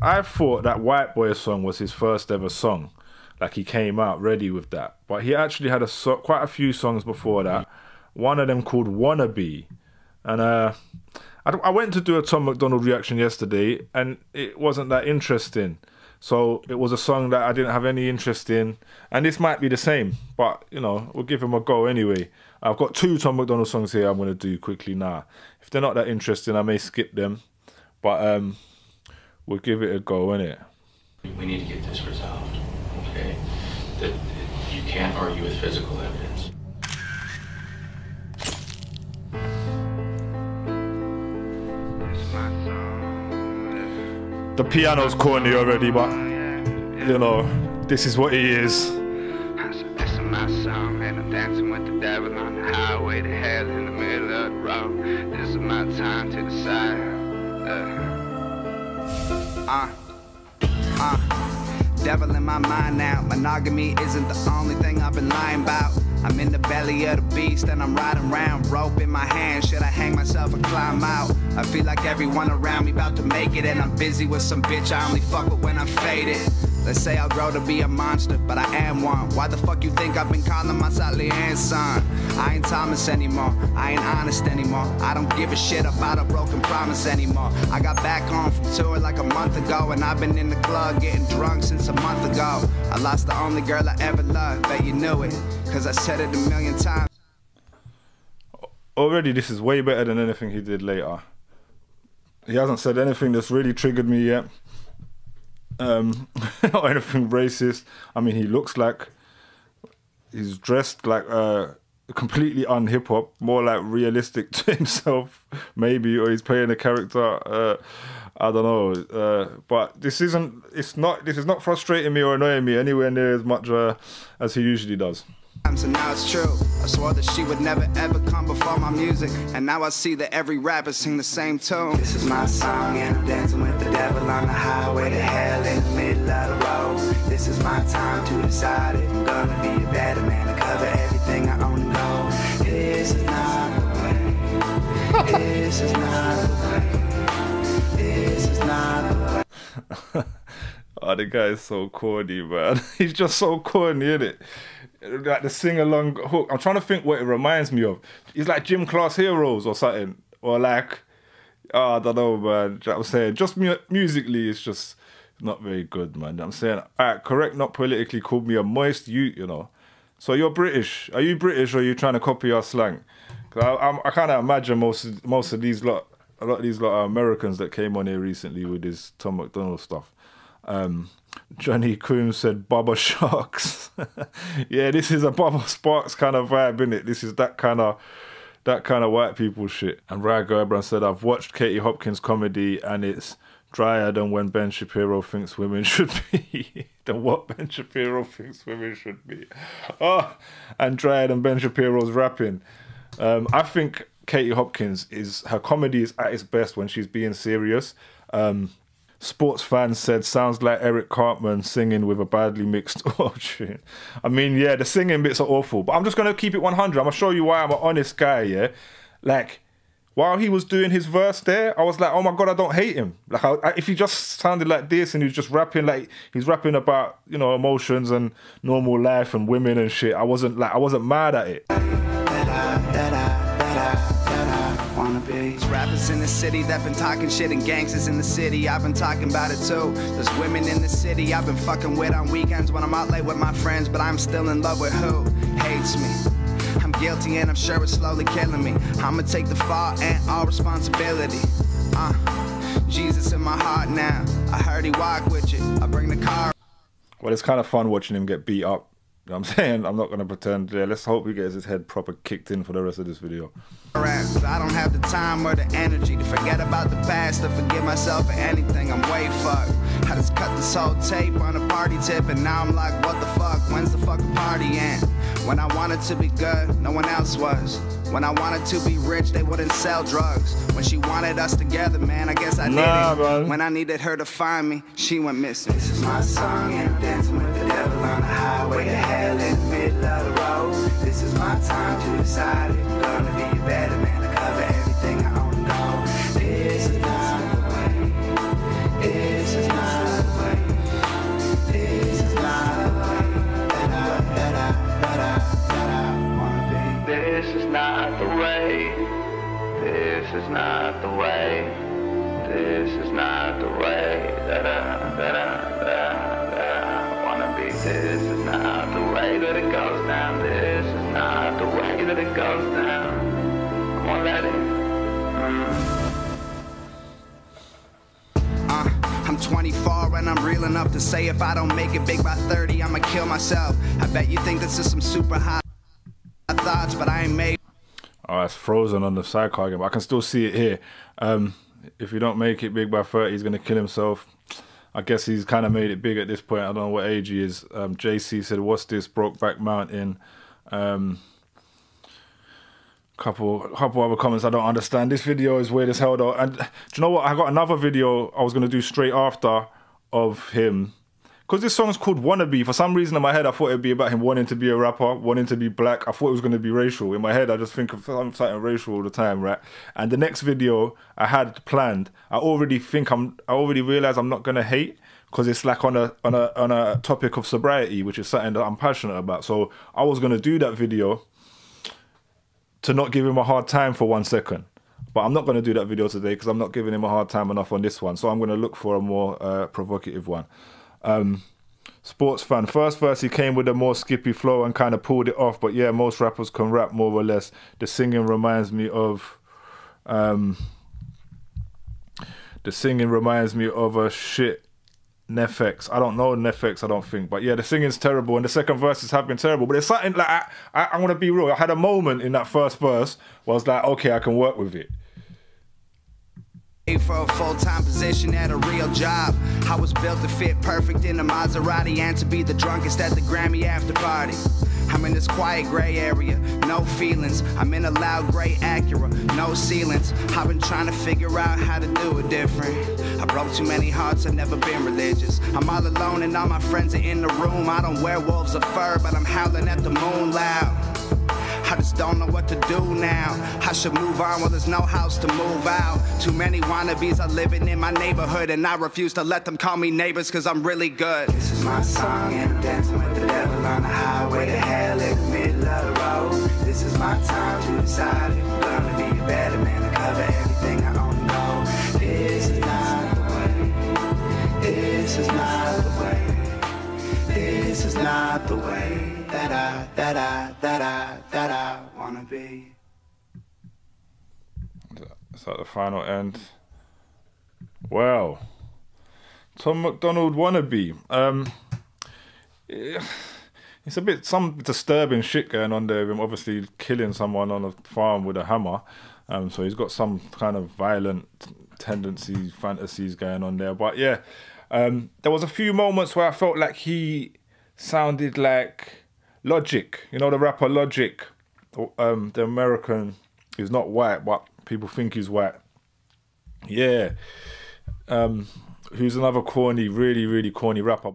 I thought that White Boy song was his first ever song. Like he came out ready with that. But he actually had quite a few songs before that. One of them called Wannabe. And I went to do a Tom MacDonald reaction yesterday and it wasn't that interesting. So it was a song that I didn't have any interest in. And this might be the same. But, you know, we'll give him a go anyway. I've got 2 Tom MacDonald songs here I'm going to do quickly now. If they're not that interesting, I may skip them. But we'll give it a go, innit? We need to get this resolved, okay? That you can't argue with physical evidence. The piano's corny already, but, you know, this is what he is. This is my song, and I'm dancing with the devil on the highway to hell in the middle of the road. This is my time to decide. Devil in my mind now. Monogamy isn't the only thing I've been lying about. I'm in the belly of the beast and I'm riding around, rope in my hand. Should I hang myself or climb out? I feel like everyone around me about to make it, and I'm busy with some bitch I only fuck with when I'm faded. Let's say I'll grow to be a monster, but I am one. Why the fuck you think I've been calling myself Leanne's son? I ain't Thomas anymore, I ain't honest anymore. I don't give a shit about a broken promise anymore. I got back home from tour like a month ago, and I've been in the club getting drunk since a month ago. I lost the only girl I ever loved, bet you knew it, cause I said it a million times. Already this is way better than anything he did later. He hasn't said anything that's really triggered me yet. Not anything racist. I mean, he looks like he's dressed like completely un-hip-hop, more like realistic to himself maybe, or he's playing a character. I don't know, but this is not frustrating me or annoying me anywhere near as much as he usually does. And now it's true. I swore that she would never ever come before my music, and now I see that every rapper sing the same tune. This is my song, and I'm dancing with the devil on the highway to hell in the middle of the road. This is my time to decide if I'm gonna be a better man to cover everything I own and go. This is not the way. This is not the way. This is not the way. Oh, the guy is so corny, man. He's just so corny, isn't it? Like the sing-along hook. I'm trying to think what it reminds me of. He's like Gym Class Heroes or something. Or like, oh, I don't know, man. You know what I'm saying? Just musically, it's just not very good, man. You know what I'm saying? All right, correct, not politically, called me a moist youth, you know. So you're British. Are you British or are you trying to copy our slang? Cause I kind of imagine most of these a lot of these Americans that came on here recently with this Tom MacDonald stuff. Johnny Coombs said Bubba Sharks. Yeah, this is a Bubba Sparks kind of vibe, innit? This is that kind of white people shit. And Rag Gerbrand said, I've watched Katie Hopkins' comedy and it's drier than when Ben Shapiro thinks women should be. Than what Ben Shapiro thinks women should be. Oh, and drier than Ben Shapiro's rapping. I think Katie Hopkins her comedy is at its best when she's being serious. Sports fans said, sounds like Eric Cartman singing with a badly mixed audio. I mean, yeah, the singing bits are awful, but I'm just going to keep it 100. I'm going to show you why I'm an honest guy, yeah? Like, while he was doing his verse there, I was like, oh my God, I don't hate him. Like, if he just sounded like this and he was just rapping, like, he's rapping about, you know, emotions and normal life and women and shit, I wasn't mad at it. There's rappers in the city that been talking shit, and gangsters in the city, I've been talking about it too. There's women in the city I've been fucking with on weekends when I'm out late with my friends, but I'm still in love with who hates me. I'm guilty and I'm sure it's slowly killing me. I'ma take the fall and all responsibility. Jesus in my heart now. I heard he walk with you. I bring the car. Well, it's kind of fun watching him get beat up. You know what I'm saying? I'm not going to pretend. Yeah, let's hope he gets his head proper kicked in for the rest of this video. I don't have the time or the energy to forget about the past, to forgive myself for anything. I'm way fucked. I just cut this whole tape on a party tip, and now I'm like, what the fuck? When's the fucking party end? When I wanted to be good, no one else was. When I wanted to be rich, they wouldn't sell drugs. When she wanted us together, man, I guess I did it. Man. When I needed her to find me, she went missing. This is my song, and I'm dancing with the devil on the highway to hell in the middle of the road. This is my time to decide if I'm gonna be a better man to cover everything I own and know. This is not the way. This is not is not the way. This is not the way that I wanna be. This is not the way that it goes down. This is not the way that it goes down. I'm gonna let it. I'm 24 and I'm real enough to say if I don't make it big by 30, I'ma kill myself. I bet you think this is some super high thoughts, but I ain't made. Oh, it's frozen on the sidecar again, but I can still see it here. If you don't make it big by 30, he's going to kill himself. I guess he's kind of made it big at this point. I don't know what age he is. JC said, what's this? Brokeback Mountain. Couple other comments I don't understand. This video is weird as hell though. And do you know what? I got another video I was going to do straight after of him. Because this song's called Wannabe. For some reason in my head, I thought it'd be about him wanting to be a rapper, wanting to be black. I thought it was going to be racial. In my head, I just think of something racial all the time, right? And the next video I had planned, I already realized I'm not going to hate, because it's like on a topic of sobriety, which is something that I'm passionate about. So I was going to do that video to not give him a hard time for 1 second. But I'm not going to do that video today because I'm not giving him a hard time enough on this one. So I'm going to look for a more provocative one. Sports fan. First verse, he came with a more skippy flow and kind of pulled it off. But yeah, most rappers can rap more or less. The singing reminds me of... a shit Nefex. I don't know Nefex, I don't think. But yeah, the singing's terrible and the second verses have been terrible. But it's something like, I want to be real. I had a moment in that first verse where I was like, okay, I can work with it. For a full-time position at a real job. I was built to fit perfect in a Maserati and to be the drunkest at the Grammy after party. I'm in this quiet gray area, no feelings. I'm in a loud gray Acura, no ceilings. I've been trying to figure out how to do it different. I broke too many hearts, I've never been religious. I'm all alone and all my friends are in the room. I don't wear wolves of fur, but I'm howling at the moon loud. I just don't know what to do now. I should move on, well there's no house to move out. Too many wannabes are living in my neighborhood, and I refuse to let them call me neighbors cause I'm really good. This is my song and I'm dancing with the devil on the highway to hell in the middle of the road. This is my time to decide if I'm gonna be a better man to cover everything I only know. This is not the way. This is not the way. This is not the way that I wanna be. Is that the final end? Well, Tom MacDonald Wannabe. It's a bit some disturbing shit going on there. Him obviously killing someone on a farm with a hammer. So he's got some kind of violent tendencies, fantasies going on there. But yeah, there was a few moments where I felt like he sounded like Logic, you know, the rapper Logic, the American, he's not white, but people think he's white. Yeah. Who's another corny, really, really corny rapper.